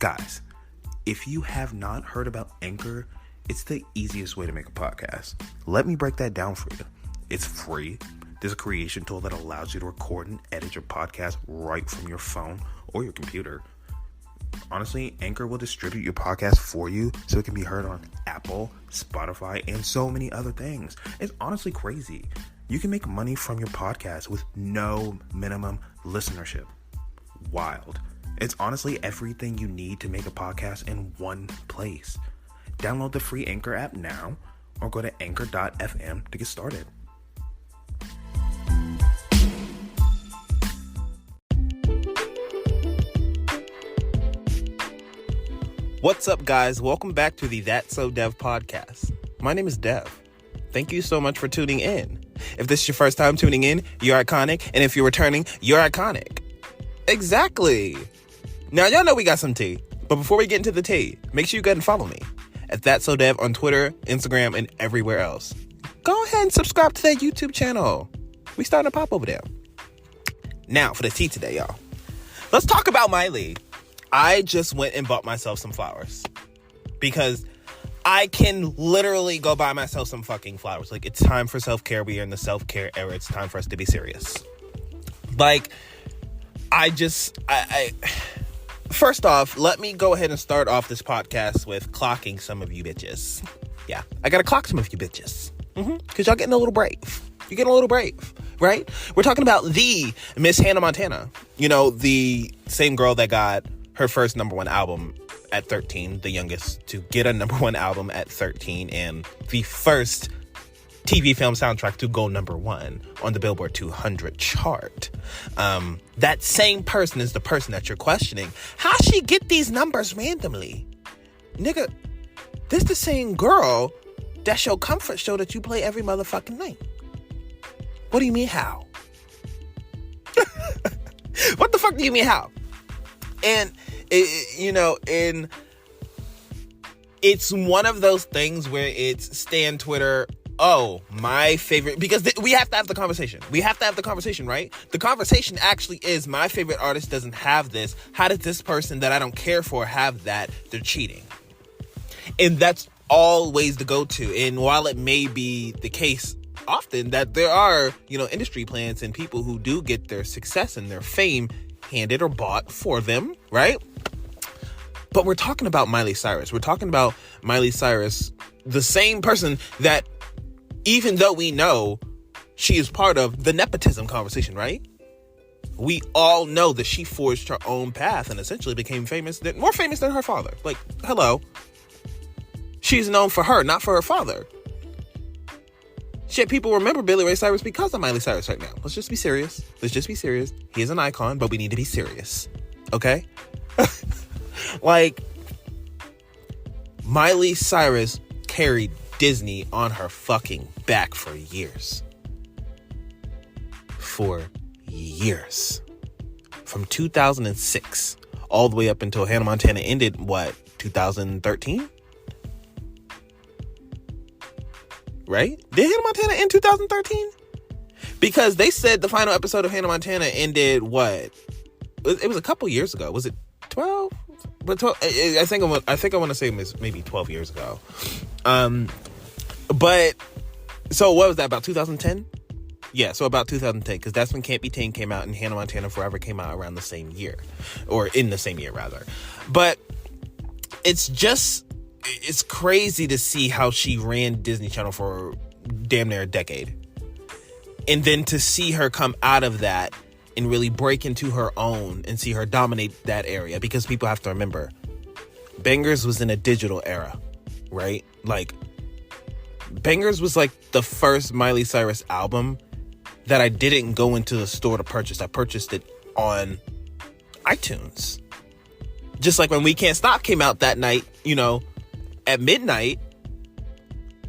Guys, if you have not heard about Anchor, it's the easiest way to make a podcast. Let me break that down for you. It's free. There's a creation tool that allows you to record and edit your podcast right from your phone or your computer. Honestly, Anchor will distribute your podcast for you so it can be heard on Apple, Spotify, and so many other things. It's honestly crazy. You can make money from your podcast with no minimum listenership. Wild. It's honestly everything you need to make a podcast in one place. Download the free Anchor app now or go to anchor.fm to get started. What's up, guys? Welcome back to the That's Sowdev podcast. My name is Dev. Thank you so much for tuning in. If this is your first time tuning in, you're iconic. And if you're returning, you're iconic. Exactly. Now, y'all know we got some tea. But before we get into the tea, make sure you go and follow me at That's Sowdev on Twitter, Instagram, and everywhere else. Go ahead and subscribe to that YouTube channel. We starting to pop over there. Now, for the tea today, y'all. Let's talk about Miley. I just went and bought myself some flowers because I can literally go buy myself some fucking flowers. Like, it's time for self-care. We are in the self-care era. It's time for us to be serious. Like, first off, let me go ahead and start off this podcast with clocking some of you bitches. Yeah, I gotta clock some of you bitches. Because y'all getting a little brave. You're getting a little brave, right? We're talking about the Miss Hannah Montana. You know, the same girl that got her first number one album at 13, the youngest to get a number one album at 13, and the first TV film soundtrack to go number one on the Billboard 200 chart. That same person is the person that you're questioning. How she get these numbers randomly? Nigga, this the same girl that's your comfort show that you play every motherfucking night. What do you mean how? What the fuck do you mean how? And, it's one of those things where it's stay on Twitter. Oh, my favorite, because we have to have the conversation. We have to have the conversation, right? The conversation actually is, my favorite artist doesn't have this. How does this person that I don't care for have that? They're cheating. And that's always the go-to. And while it may be the case often that there are, industry plants and people who do get their success and their fame handed or bought for them, right? But we're talking about Miley Cyrus. We're talking about Miley Cyrus, the same person that, even though we know she is part of the nepotism conversation, right? We all know that she forged her own path and essentially became more famous than her father. Like, hello. She's known for her, not for her father. Shit, people remember Billy Ray Cyrus because of Miley Cyrus right now. Let's just be serious. He is an icon, but we need to be serious. Okay? Like, Miley Cyrus carried Disney on her fucking back for years. From 2006 all the way up until Hannah Montana ended, 2013? Right? Did Hannah Montana end 2013? Because they said the final episode of Hannah Montana ended what? It was a couple years ago. Was it 12? But 12, I think I want to say it was maybe 12 years ago. But so what was that, about 2010? Yeah, so about 2010, because that's when Can't Be Tamed came out and Hannah Montana Forever came out around the same year, or in the same year rather. But it's crazy to see how she ran Disney Channel for damn near a decade. And then to see her come out of that and really break into her own and see her dominate that area. Because people have to remember, Bangers was in a digital era, right? Like, Bangers was like the first Miley Cyrus album that I didn't go into the store to purchase. I purchased it on iTunes. Just like when We Can't Stop came out that night, at midnight,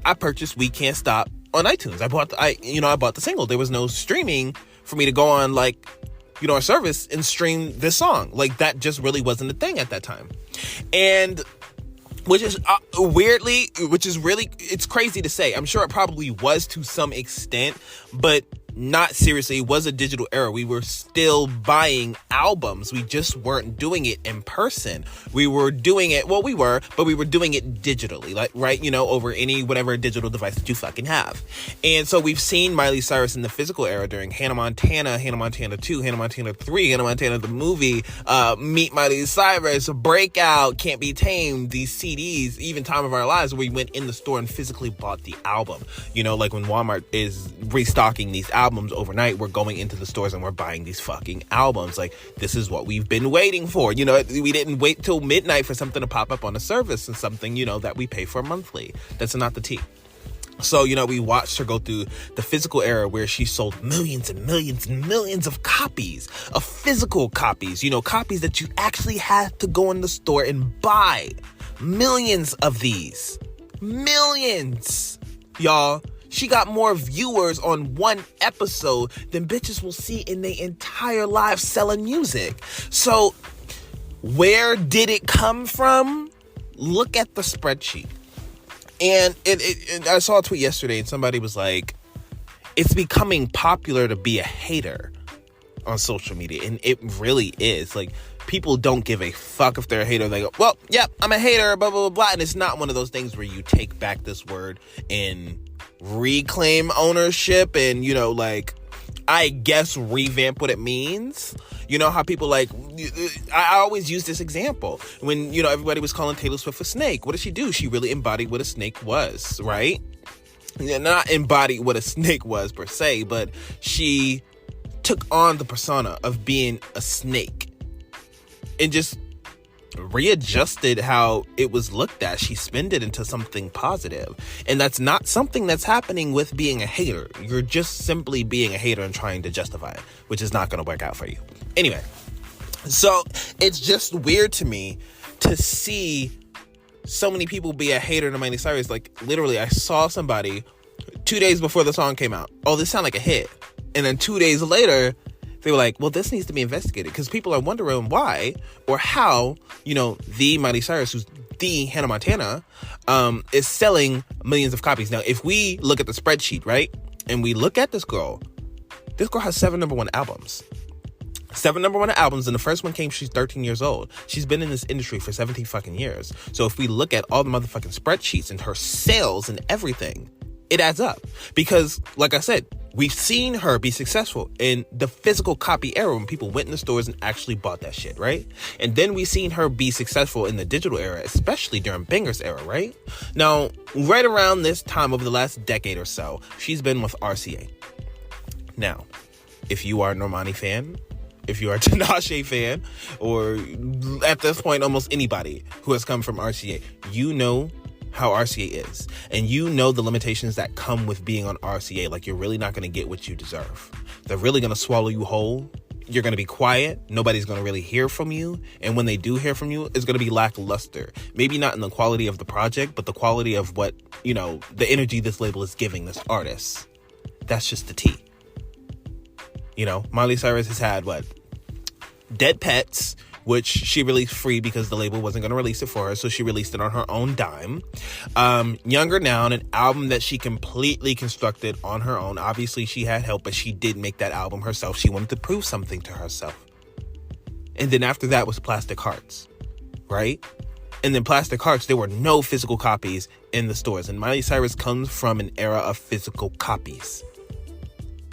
I purchased We Can't Stop on iTunes. I bought the single. There was no streaming for me to go on a service and stream this song. Like, that just really wasn't a thing at that time. And which is it's crazy to say. I'm sure it probably was to some extent, but not seriously, it was a digital era. We were still buying albums. We just weren't doing it in person. We were doing it, but we were doing it digitally, like, right, over any whatever digital device that you fucking have. And so we've seen Miley Cyrus in the physical era during Hannah Montana, Hannah Montana 2, Hannah Montana 3, Hannah Montana the movie, Meet Miley Cyrus, Breakout, Can't Be Tamed, these CDs, even Time of Our Lives, where we went in the store and physically bought the album. Like when Walmart is restocking these albums overnight, we're going into the stores and we're buying these fucking albums. Like, this is what we've been waiting for. We didn't wait till midnight for something to pop up on a service and something, that we pay for monthly. That's not the tea. So, we watched her go through the physical era where she sold millions and millions and millions of copies, of physical copies, copies that you actually had to go in the store and buy. Millions of these. Millions. Y'all. She got more viewers on one episode than bitches will see in their entire lives selling music. So, where did it come from? Look at the spreadsheet. And I saw a tweet yesterday and somebody was like, it's becoming popular to be a hater on social media. And it really is. Like, people don't give a fuck if they're a hater. They go, well, yeah, I'm a hater, blah, blah, blah, blah. And it's not one of those things where you take back this word and reclaim ownership and, I guess revamp what it means. How people I always use this example when, everybody was calling Taylor Swift a snake. What did she do? She really embodied what a snake was, right? Not embodied what a snake was per se, but she took on the persona of being a snake and just readjusted how it was looked at. She spinned it into something positive. And that's not something that's happening with being a hater. You're just simply being a hater and trying to justify it, which is not going to work out for you. Anyway, so it's just weird to me to see so many people be a hater to Miley Cyrus. Like, literally, I saw somebody 2 days before the song came out. Oh, this sounded like a hit. And then 2 days later, they were like, well, this needs to be investigated, because people are wondering why or how, the Miley Cyrus, who's the Hannah Montana, is selling millions of copies. Now, if we look at the spreadsheet, right, and we look at this girl has 7 number one albums. 7 number one albums, and the first one came, she's 13 years old. She's been in this industry for 17 fucking years. So if we look at all the motherfucking spreadsheets and her sales and everything, it adds up. Because, like I said, we've seen her be successful in the physical copy era when people went in the stores and actually bought that shit, right? And then we've seen her be successful in the digital era, especially during Banger's era, right? Now, right around this time over the last decade or so, she's been with RCA. Now, if you are a Normani fan, if you are a Tinashe fan, or at this point, almost anybody who has come from RCA, you know how RCA is. And you know the limitations that come with being on RCA. Like, you're really not going to get what you deserve. They're really going to swallow you whole. You're going to be quiet. Nobody's going to really hear from you. And when they do hear from you, it's going to be lackluster. Maybe not in the quality of the project, but the quality of what, the energy this label is giving this artist. That's just the tea. Miley Cyrus has had, Dead Pets, which she released free because the label wasn't going to release it for her, so she released it on her own dime. Younger Now, an album that she completely constructed on her own. Obviously, she had help, but she did make that album herself. She wanted to prove something to herself. And then after that was Plastic Hearts, right? And then Plastic Hearts, there were no physical copies in the stores. And Miley Cyrus comes from an era of physical copies.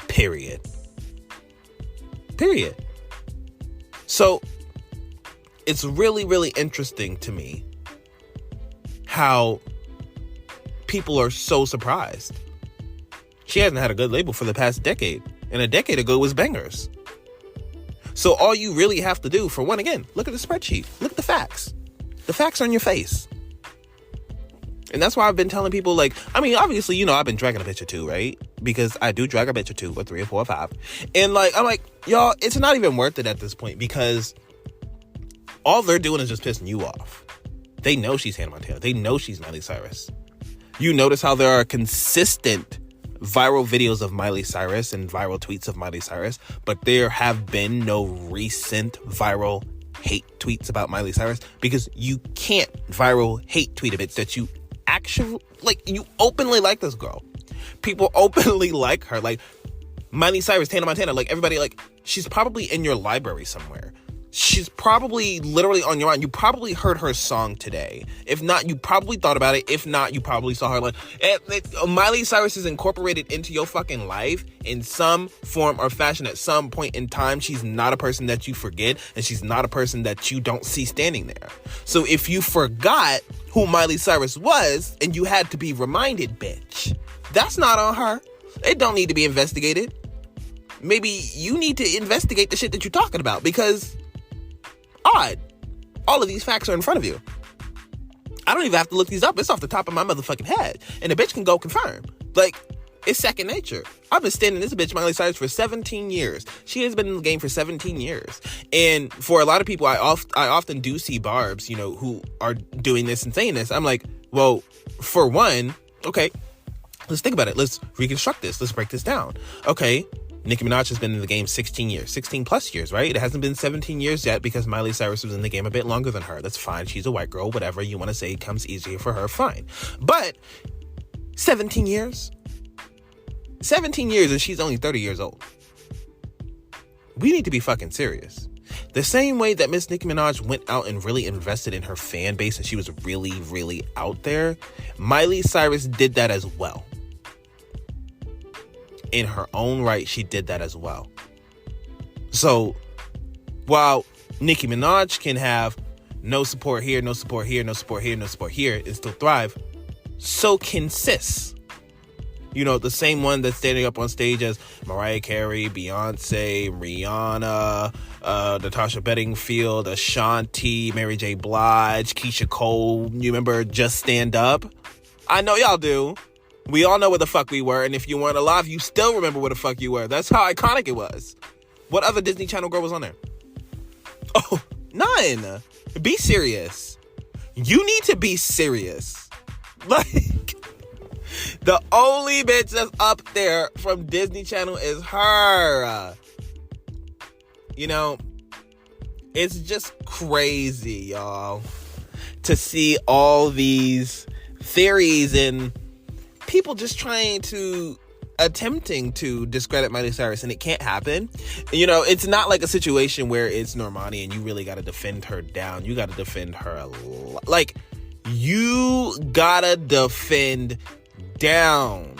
Period. So, it's really, really interesting to me how people are so surprised. She hasn't had a good label for the past decade. And a decade ago was Bangers. So all you really have to do, for one, again, look at the spreadsheet. Look at the facts. The facts are in your face. And that's why I've been telling people, obviously, I've been dragging a bitch or two, right? Because I do drag a bitch or two, or 3 or 4 or 5. And, I'm like, y'all, it's not even worth it at this point, because all they're doing is just pissing you off. They know she's Hannah Montana. They know she's Miley Cyrus. You notice how there are consistent viral videos of Miley Cyrus and viral tweets of Miley Cyrus, but there have been no recent viral hate tweets about Miley Cyrus, because you can't viral hate tweet a bitch that you actually, you openly like this girl. People openly like her. Miley Cyrus, Tana Montana, like everybody, like she's probably in your library somewhere. She's probably literally on your mind. You probably heard her song today. If not, you probably thought about it. If not, you probably saw her. Like Miley Cyrus is incorporated into your fucking life in some form or fashion at some point in time. She's not a person that you forget, and she's not a person that you don't see standing there. So if you forgot who Miley Cyrus was and you had to be reminded, bitch, that's not on her. It don't need to be investigated. Maybe you need to investigate the shit that you're talking about, because odd, all of these facts are in front of you. I don't even have to look these up. It's off the top of my motherfucking head. And the bitch can go confirm. Like, it's second nature. I've been standing this bitch, Miley Cyrus, for 17 years. She has been in the game for 17 years. And for a lot of people, I often do see barbs, you know, who are doing this and saying this. I'm like, well, for one, okay, let's think about it. Let's reconstruct this. Let's break this down. Okay, Nicki Minaj has been in the game 16 years, 16 plus years, right? It hasn't been 17 years yet because Miley Cyrus was in the game a bit longer than her. That's fine. She's a white girl, whatever you want to say comes easier for her, fine. But 17 years? 17 years and she's only 30 years old. We need to be fucking serious. The same way that Miss Nicki Minaj went out and really invested in her fan base and she was really, really out there, Miley Cyrus did that as well. In her own right, she did that as well. So, while Nicki Minaj can have no support here, no support here, no support here, no support here, and still thrive, so can Sis. You know, the same one that's standing up on stage as Mariah Carey, Beyonce, Rihanna, Natasha Bedingfield, Ashanti, Mary J. Blige, Keisha Cole. You remember Just Stand Up? I know y'all do. We all know where the fuck we were, and if you weren't alive, you still remember where the fuck you were. That's how iconic it was. What other Disney Channel girl was on there? Oh, none. Be serious. You need to be serious. Like, the only bitch that's up there from Disney Channel is her. You know, it's just crazy, y'all, to see all these theories and people just attempting to discredit Miley Cyrus, and it can't happen. You know, it's not like a situation where it's Normani and you really got to defend her down. You got to defend her like, you gotta defend down,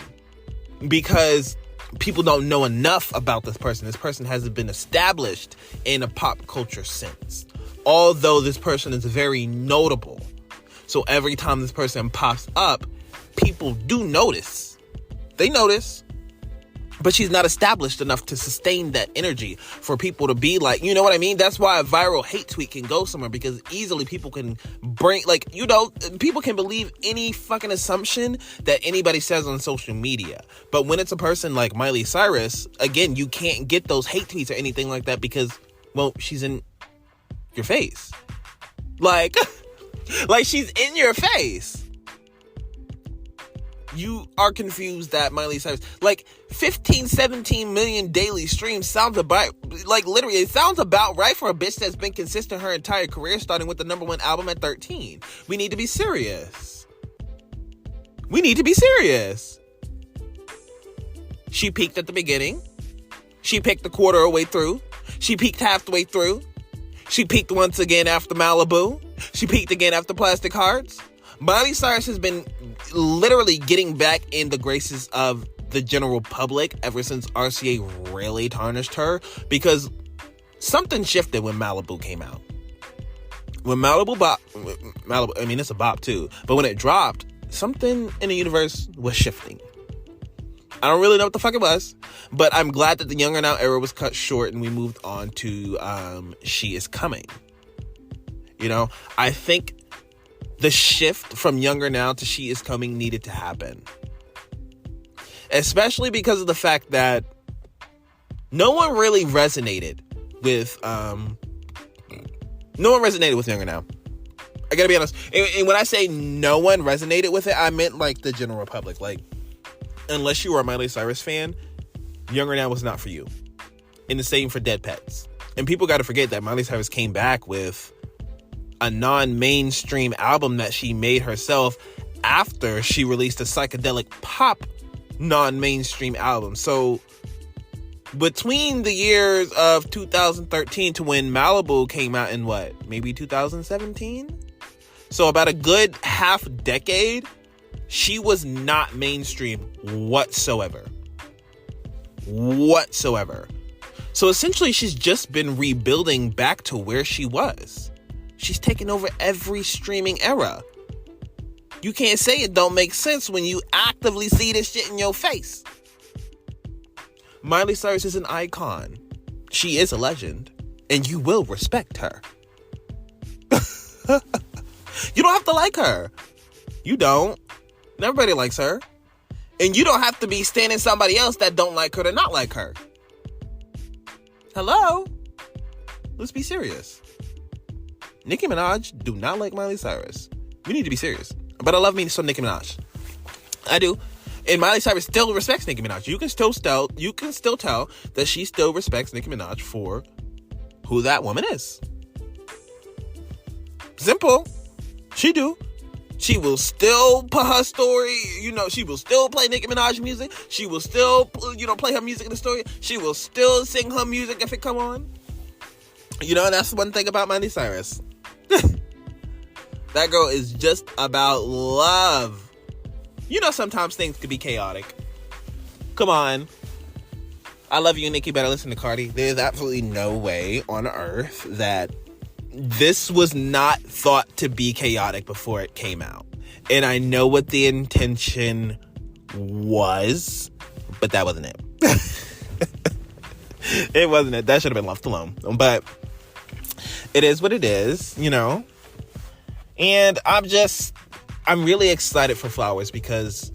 because people don't know enough about this person. This person hasn't been established in a pop culture sense, although this person is very notable. So every time this person pops up, people do notice. They notice. But she's not established enough to sustain that energy for people to be like, you know what I mean? That's why a viral hate tweet can go somewhere, because easily people can bring, like, you know, people can believe any fucking assumption that anybody says on social media. But when it's a person like Miley Cyrus, again, you can't get those hate tweets or anything like that because, well, she's in your face. Like, like she's in your face. You are confused that Miley Cyrus, like 15, 17 million daily streams sounds about, like literally, it sounds about right for a bitch that's been consistent her entire career, starting with the #1 album at 13. We need to be serious. We need to be serious. She peaked at the beginning. She peaked a quarter of the way through. She peaked halfway through. She peaked once again after Malibu. She peaked again after Plastic Hearts. Miley Cyrus has been literally getting back in the graces of the general public ever since RCA really tarnished her, because something shifted when Malibu came out. When Malibu, I mean, it's a bop too, but when it dropped, something in the universe was shifting. I don't really know what the fuck it was, but I'm glad that the Younger Now era was cut short and we moved on to She Is Coming. You know, I think the shift from Younger Now to She Is Coming needed to happen. Especially because of the fact that no one really resonated with Younger Now. I gotta be honest. And when I say no one resonated with it, I meant like the general public. Like, unless you were a Miley Cyrus fan, Younger Now was not for you. And the same for Dead Pets. And people gotta forget that Miley Cyrus came back with a non-mainstream album that she made herself after she released a psychedelic pop non-mainstream album. So between the years of 2013 to when Malibu came out in maybe 2017? So about a good half decade, she was not mainstream whatsoever. So essentially, she's just been rebuilding back to where she was. She's taken over every streaming era. You can't say it don't make sense when you actively see this shit in your face. Miley Cyrus is an icon. She is a legend. And you will respect her. You don't have to like her. You don't. Everybody likes her. And you don't have to be standing somebody else that don't like her to not like her. Hello? Let's be serious. Nicki Minaj do not like Miley Cyrus. We need to be serious. But I love me some Nicki Minaj. I do. And Miley Cyrus still respects Nicki Minaj. You can still tell that she still respects Nicki Minaj for who that woman is. Simple. She do. She will still put her story, she will still play Nicki Minaj music. She will still, play her music in the story. She will still sing her music if it come on. That's one thing about Miley Cyrus. That girl is just about love. Sometimes things could be chaotic. Come on. I love you, Nicki. Better listen to Cardi. There's absolutely no way on earth that this was not thought to be chaotic before it came out. And I know what the intention was, but that wasn't it. It wasn't it. That should have been left alone. But it is what it is, And I'm really excited for Flowers because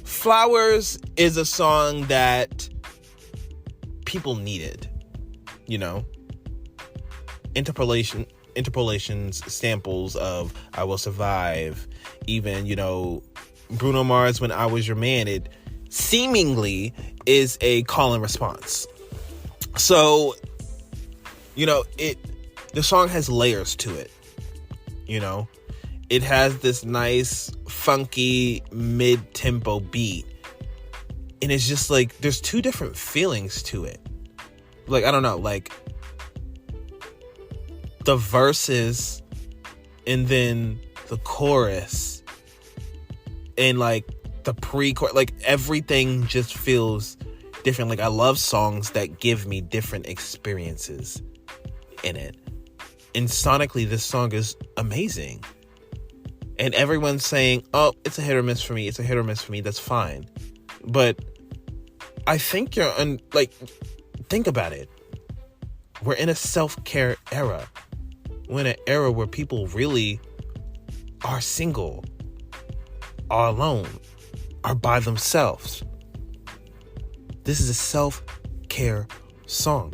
Flowers is a song that people needed, interpolations, samples of I Will Survive, even, Bruno Mars, When I Was Your Man, it seemingly is a call and response. So, the song has layers to it, It has this nice, funky, mid-tempo beat. And it's just like, there's two different feelings to it. I don't know, the verses and then the chorus and the pre-chorus, everything just feels different. I love songs that give me different experiences in it. And sonically, this song is amazing. And everyone's saying, oh, it's a hit or miss for me. It's a hit or miss for me. That's fine. But I think think about it. We're in a self-care era. We're in an era where people really are single, are alone, are by themselves. This is a self-care song.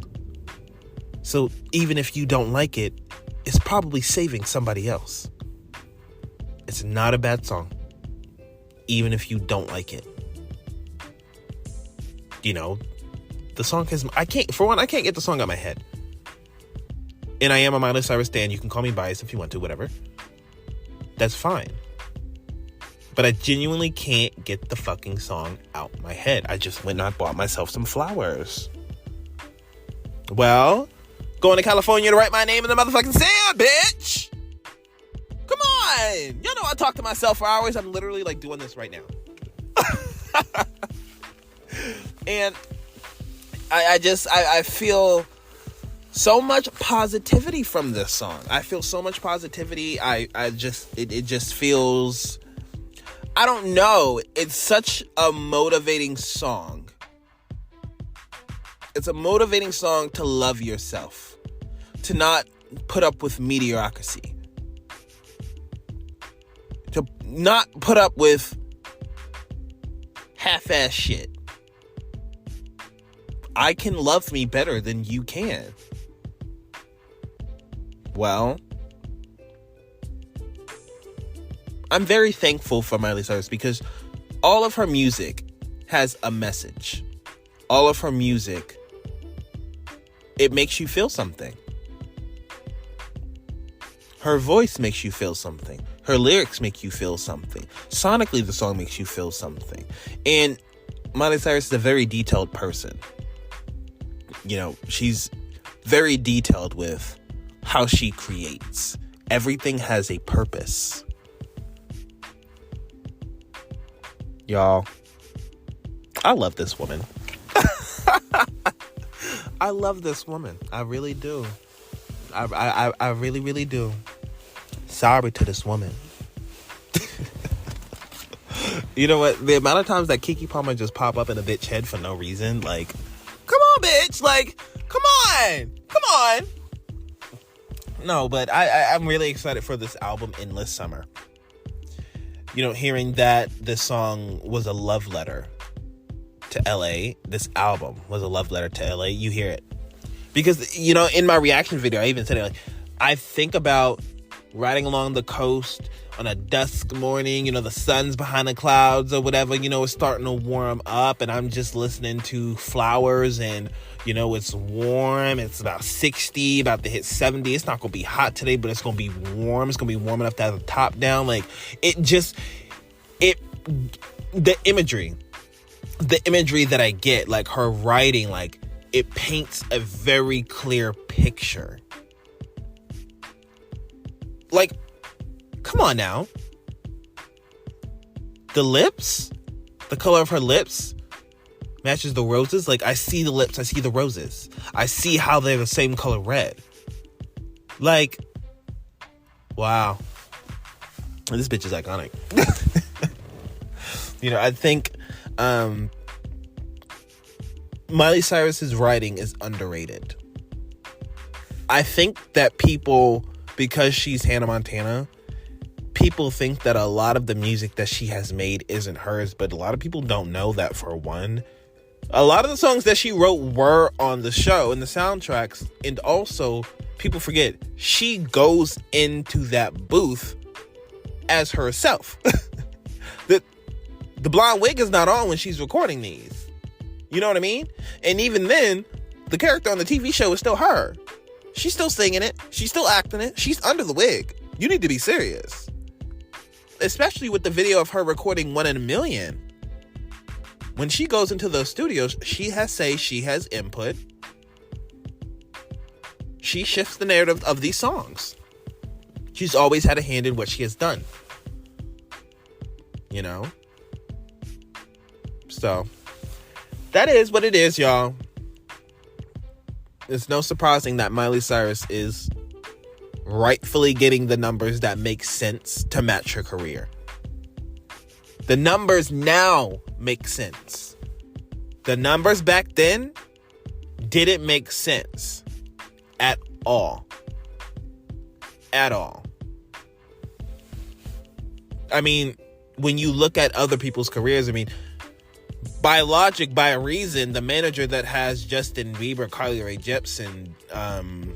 So even if you don't like it, it's probably saving somebody else. It's not a bad song, even if you don't like it. The song has, I can't get the song out of my head. And I am a Miley Cyrus stan. You can call me biased if you want to, whatever. That's fine. But I genuinely can't get the fucking song out my head. I just went and I bought myself some flowers. Well, going to California to write my name in the motherfucking sand, bitch. Come on. Y'all know I talk to myself for hours. I'm literally doing this right now. And I feel so much positivity from this song. I feel so much positivity. It just feels, I don't know. It's such a motivating song. It's a motivating song to love yourself, to not put up with mediocrity, to not put up with half-ass shit. I can love me better than you can. Well, I'm very thankful for Miley Cyrus because all of her music has a message. All of her music, it makes you feel something. Her voice makes you feel something. Her lyrics make you feel something. Sonically, the song makes you feel something. And Miley Cyrus is a very detailed person. she's very detailed with how she creates. Everything has a purpose. Y'all, I love this woman. I love this woman. I really do. I really, really do. Sorry to this woman. You know what? The amount of times that Keke Palmer just pop up in a bitch head for no reason, like, come on, bitch. Like, come on. Come on. No, but I'm really excited for this album, Endless Summer. Hearing that this song was a love letter to LA, this album was a love letter to LA, you hear it. Because, in my reaction video, I even said it, like, I think about riding along the coast on a dusk morning, the sun's behind the clouds or whatever, it's starting to warm up and I'm just listening to Flowers and, it's warm. It's about 60, about to hit 70. It's not going to be hot today, but it's going to be warm. It's going to be warm enough to have the top down. Like, the imagery that I get, like her writing, like it paints a very clear picture. Like, come on now. The lips, the color of her lips matches the roses. Like, I see the lips, I see the roses. I see how they're the same color red. Like, wow. This bitch is iconic. I think Miley Cyrus's writing is underrated. I think that people, because she's Hannah Montana, people think that a lot of the music that she has made isn't hers, but a lot of people don't know that, for one. A lot of the songs that she wrote were on the show and the soundtracks, and also, people forget, she goes into that booth as herself. The blonde wig is not on when she's recording these. You know what I mean? And even then, the character on the TV show is still her. She's still singing it. She's still acting it. She's under the wig. You need to be serious. Especially with the video of her recording 1 in a Million. When she goes into those studios, she has input. She shifts the narrative of these songs. She's always had a hand in what she has done. So, that is what it is, y'all. It's no surprising that Miley Cyrus is rightfully getting the numbers that make sense to match her career. The numbers now make sense. The numbers back then didn't make sense at all. At all. I mean, when you look at other people's careers, by logic, by reason, the manager that has Justin Bieber, Carly Rae Jepsen, and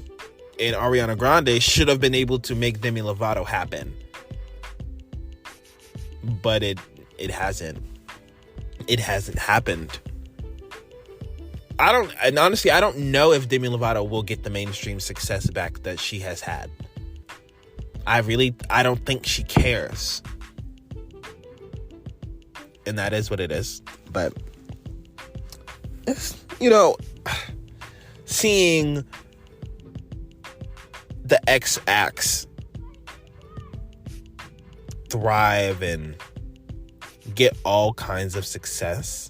Ariana Grande should have been able to make Demi Lovato happen. But it hasn't. It hasn't happened. I don't know if Demi Lovato will get the mainstream success back that she has had. I don't think she cares. And that is what it is. But, seeing the X-Acts thrive and get all kinds of success,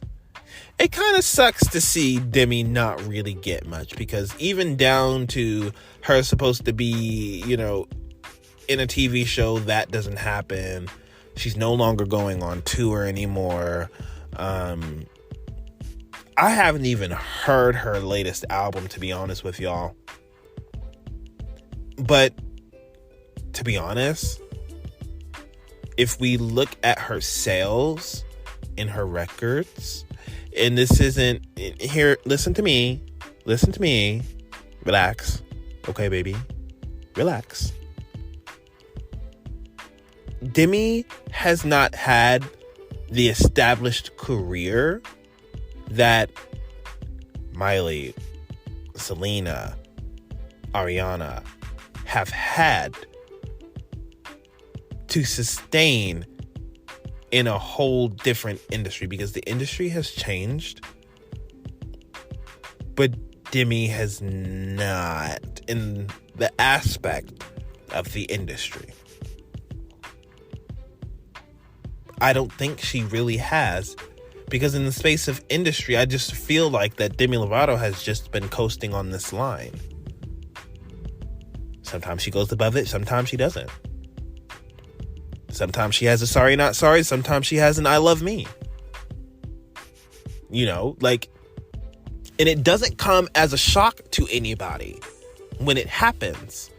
it kind of sucks to see Demi not really get much, because even down to her supposed to be, in a TV show, that doesn't happen. She's no longer going on tour anymore. I haven't even heard her latest album, to be honest with y'all. But to be honest, if we look at her sales and her records, and this isn't here, listen to me, relax, okay, baby, relax. Demi has not had the established career that Miley, Selena, Ariana have had to sustain in a whole different industry, because the industry has changed, but Demi has not in the aspect of the industry. I don't think she really has, because in the space of industry, I just feel like that Demi Lovato has just been coasting on this line. Sometimes she goes above it, sometimes she doesn't. Sometimes she has a sorry not sorry, sometimes she has an I love me. You know, like, and it doesn't come as a shock to anybody when it happens.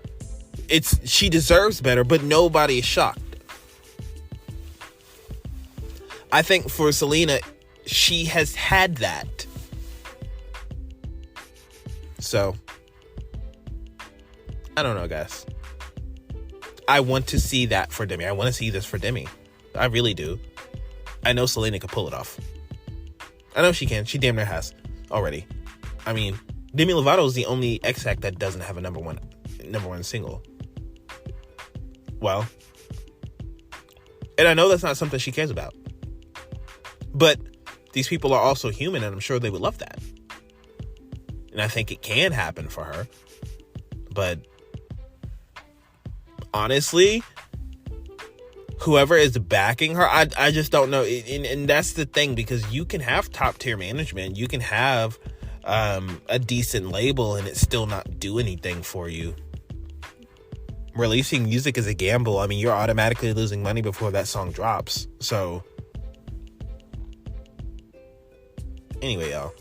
She deserves better, but nobody is shocked. I think for Selena, she has had that. So, I don't know, guys. I want to see that for Demi. I want to see this for Demi. I really do. I know Selena could pull it off. I know she can. She damn near has already. I mean, Demi Lovato is the only X-Act that doesn't have a number one single. Well, and I know that's not something she cares about. But these people are also human, and I'm sure they would love that. And I think it can happen for her. But honestly, whoever is backing her, I just don't know. And that's the thing, because you can have top tier management. You can have a decent label and it still not do anything for you. Releasing music is a gamble. I mean, you're automatically losing money before that song drops. So anyway, y'all,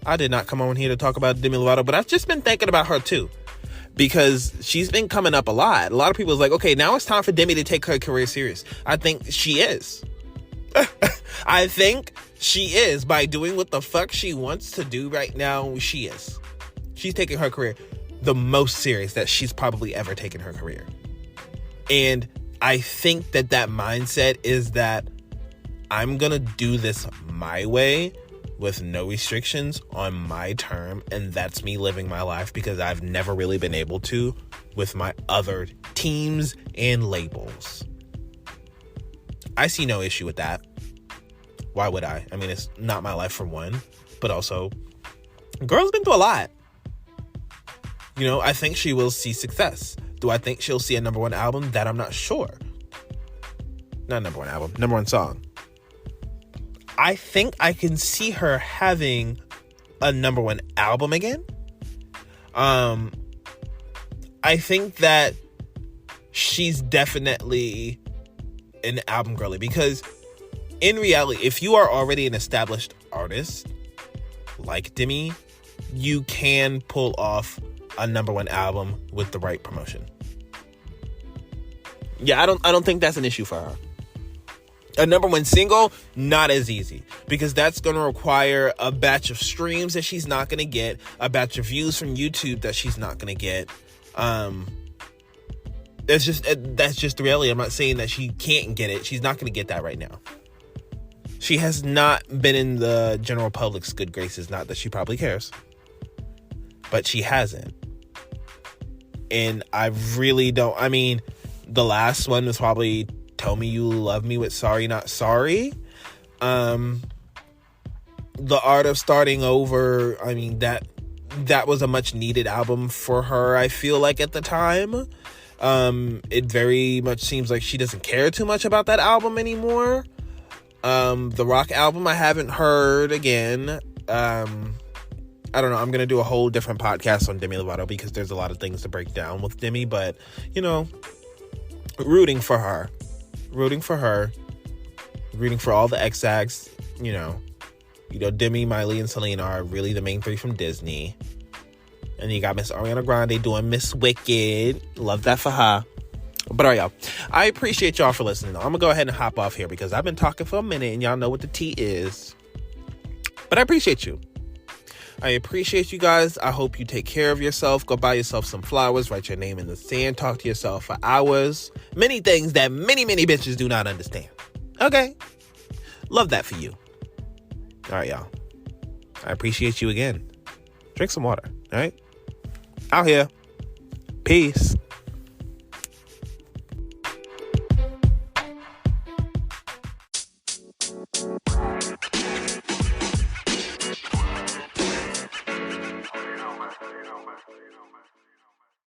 I did not come on here to talk about Demi Lovato, but I've just been thinking about her too, because she's been coming up a lot. A lot of people is like, okay, now it's time for Demi to take her career serious. I think she is. I think she is. By doing what the fuck she wants to do right now, she is. She's taking her career the most serious that she's probably ever taken her career. And I think that mindset is that I'm gonna do this my way, with no restrictions, on my term, and that's me living my life, because I've never really been able to with my other teams and labels. I see no issue with that. Why would I? I mean, it's not my life for one, but also, girl's been through a lot. You know, I think she will see success. Do I think she'll see a number one album? That I'm not sure. Not number one album, number one song. I think I can see her having a number one album again. I think that she's definitely an album girly, because in reality, if you are already an established artist like Demi, you can pull off a number one album with the right promotion. Yeah, I don't think that's an issue for her. A number one single, not as easy, because that's going to require a batch of streams that she's not going to get, a batch of views from YouTube that she's not going to get. That's just the reality. I'm not saying that she can't get it. She's not going to get that right now. She has not been in the general public's good graces. Not that she probably cares, but she hasn't. And I really don't. I mean, the last one was probably Tell Me You Love Me with Sorry Not Sorry. The Art of Starting Over, I mean, that was a much needed album for her, I feel like, at the time. It very much seems like she doesn't care too much about that album anymore. The Rock album I haven't heard again. I don't know. I'm going to do a whole different podcast on Demi Lovato, because there's a lot of things to break down with Demi, but, you know, rooting for her, rooting for all the X-Acts. You know, Demi, Miley, and Selena are really the main three from Disney. And you got Miss Ariana Grande doing Miss Wicked. Love that for her. But all right, y'all, I appreciate y'all for listening. I'm gonna go ahead and hop off here, because I've been talking for a minute and y'all know what the tea is. But I appreciate you. I appreciate you guys. I hope you take care of yourself. Go buy yourself some flowers. Write your name in the sand. Talk to yourself for hours. Many things that many bitches do not understand. Okay? Love that for you. All right, y'all. I appreciate you again. Drink some water. All right? Out here. Peace. You know. man.